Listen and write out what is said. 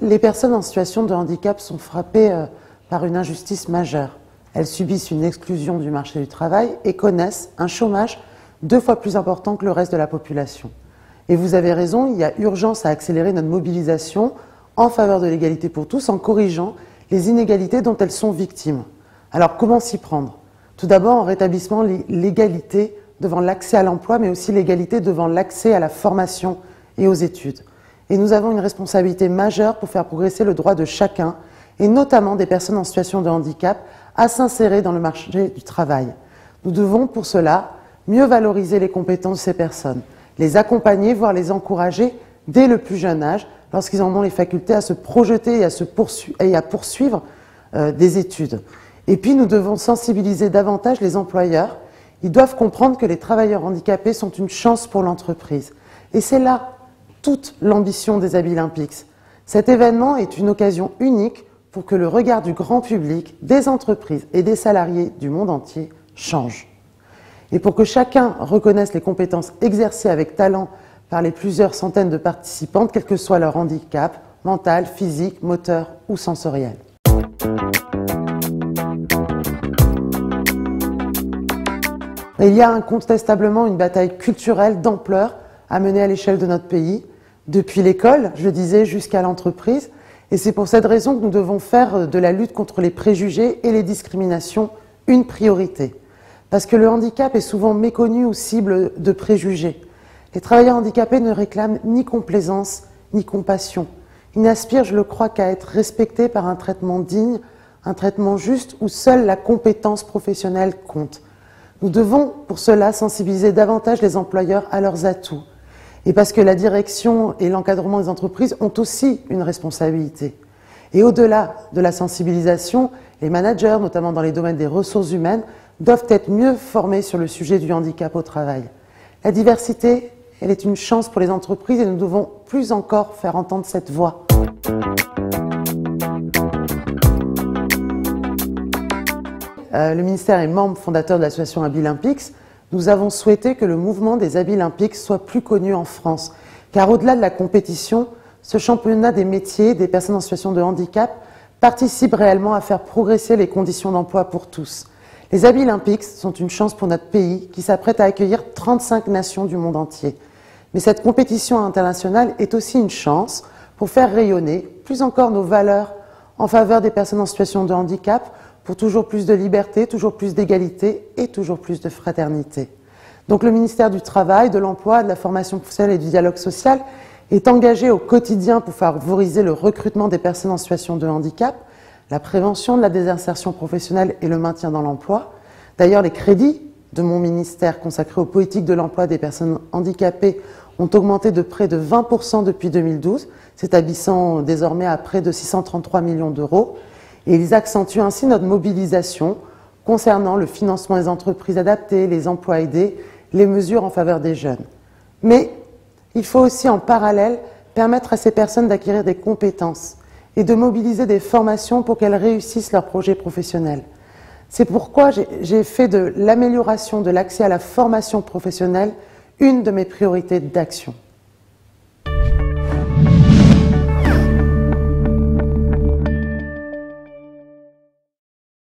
Les personnes en situation de handicap sont frappées par une injustice majeure. Elles subissent une exclusion du marché du travail et connaissent un chômage 2 fois plus important que le reste de la population. Et vous avez raison, il y a urgence à accélérer notre mobilisation en faveur de l'égalité pour tous en corrigeant les inégalités dont elles sont victimes. Alors comment s'y prendre? Tout d'abord en rétablissant l'égalité devant l'accès à l'emploi, mais aussi l'égalité devant l'accès à la formation et aux études. Et nous avons une responsabilité majeure pour faire progresser le droit de chacun, et notamment des personnes en situation de handicap, à s'insérer dans le marché du travail. Nous devons pour cela mieux valoriser les compétences de ces personnes, les accompagner, voire les encourager dès le plus jeune âge, lorsqu'ils en ont les facultés à se projeter et à poursuivre des études. Et puis nous devons sensibiliser davantage les employeurs. Ils doivent comprendre que les travailleurs handicapés sont une chance pour l'entreprise. Et c'est là toute l'ambition des Abilympics. Cet événement est une occasion unique pour que le regard du grand public, des entreprises et des salariés du monde entier change. Et pour que chacun reconnaisse les compétences exercées avec talent par les plusieurs centaines de participantes, quel que soit leur handicap, mental, physique, moteur ou sensoriel. Et il y a incontestablement une bataille culturelle d'ampleur à mener à l'échelle de notre pays, depuis l'école, je le disais, jusqu'à l'entreprise. Et c'est pour cette raison que nous devons faire de la lutte contre les préjugés et les discriminations une priorité. Parce que le handicap est souvent méconnu ou cible de préjugés. Les travailleurs handicapés ne réclament ni complaisance ni compassion. Ils n'aspirent, je le crois, qu'à être respectés par un traitement digne, un traitement juste où seule la compétence professionnelle compte. Nous devons pour cela sensibiliser davantage les employeurs à leurs atouts. Et parce que la direction et l'encadrement des entreprises ont aussi une responsabilité. Et au-delà de la sensibilisation, les managers, notamment dans les domaines des ressources humaines, doivent être mieux formés sur le sujet du handicap au travail. La diversité, elle est une chance pour les entreprises et nous devons plus encore faire entendre cette voix. Le ministère est membre fondateur de l'association Abilympics. Nous avons souhaité que le mouvement des Abilympics soit plus connu en France, car au-delà de la compétition, ce championnat des métiers des personnes en situation de handicap participe réellement à faire progresser les conditions d'emploi pour tous. Les Abilympics sont une chance pour notre pays qui s'apprête à accueillir 35 nations du monde entier. Mais cette compétition internationale est aussi une chance pour faire rayonner plus encore nos valeurs en faveur des personnes en situation de handicap, pour toujours plus de liberté, toujours plus d'égalité et toujours plus de fraternité. Donc le ministère du Travail, de l'Emploi, de la formation professionnelle et du dialogue social est engagé au quotidien pour favoriser le recrutement des personnes en situation de handicap, la prévention de la désinsertion professionnelle et le maintien dans l'emploi. D'ailleurs, les crédits de mon ministère consacrés aux politiques de l'emploi des personnes handicapées ont augmenté de près de 20% depuis 2012, s'établissant désormais à près de 633 millions d'euros. Et ils accentuent ainsi notre mobilisation concernant le financement des entreprises adaptées, les emplois aidés, les mesures en faveur des jeunes. Mais il faut aussi en parallèle permettre à ces personnes d'acquérir des compétences et de mobiliser des formations pour qu'elles réussissent leurs projets professionnels. C'est pourquoi j'ai fait de l'amélioration de l'accès à la formation professionnelle une de mes priorités d'action.